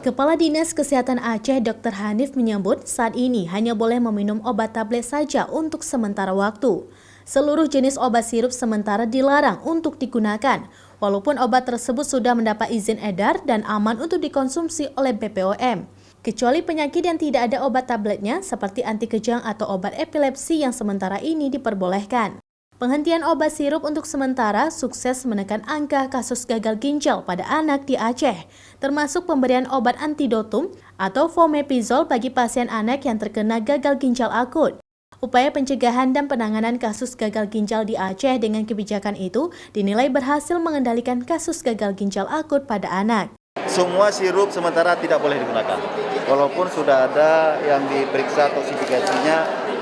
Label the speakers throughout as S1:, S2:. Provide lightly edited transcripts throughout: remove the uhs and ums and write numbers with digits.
S1: Kepala Dinas Kesehatan Aceh Dr. Hanif menyebut saat ini hanya boleh meminum obat tablet saja untuk sementara waktu. Seluruh jenis obat sirup sementara dilarang untuk digunakan, walaupun obat tersebut sudah mendapat izin edar dan aman untuk dikonsumsi oleh BPOM. Kecuali penyakit yang tidak ada obat tabletnya seperti anti kejang atau obat epilepsi yang sementara ini diperbolehkan. Penghentian obat sirup untuk sementara sukses menekan angka kasus gagal ginjal pada anak di Aceh, termasuk pemberian obat antidotum atau fomepizol bagi pasien anak yang terkena gagal ginjal akut. Upaya pencegahan dan penanganan kasus gagal ginjal di Aceh dengan kebijakan itu dinilai berhasil mengendalikan kasus gagal ginjal akut pada anak.
S2: Semua sirup sementara tidak boleh digunakan. Walaupun sudah ada yang diperiksa toksifikasinya,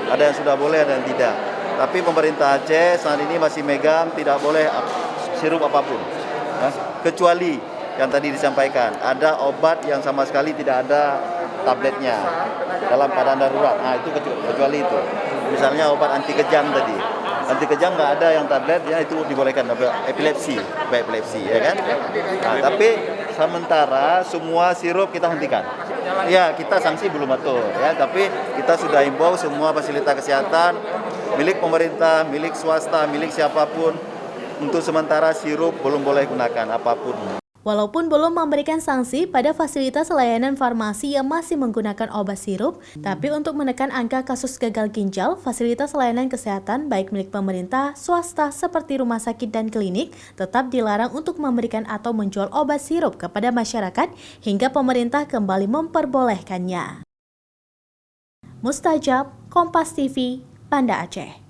S2: ada yang sudah boleh, ada yang tidak. Tapi pemerintah Aceh saat ini masih megang tidak boleh sirup apapun. Kecuali yang tadi disampaikan, ada obat yang sama sekali tidak ada tabletnya dalam keadaan darurat. Nah, itu kecuali itu. Misalnya obat anti kejang tadi. Anti kejang nggak ada yang tablet, ya itu dibolehkan. Epilepsi, ya kan? Nah, tapi sementara semua sirup kita hentikan. Ya, kita sanksi belum betul, ya. Tapi kita sudah himbau semua fasilitas kesehatan, milik pemerintah, milik swasta, milik siapapun, untuk sementara sirup belum boleh gunakan apapun.
S1: Walaupun belum memberikan sanksi pada fasilitas layanan farmasi yang masih menggunakan obat sirup, tapi untuk menekan angka kasus gagal ginjal, fasilitas layanan kesehatan baik milik pemerintah, swasta seperti rumah sakit dan klinik tetap dilarang untuk memberikan atau menjual obat sirup kepada masyarakat hingga pemerintah kembali memperbolehkannya. Mustajab, Kompas TV, Banda Aceh.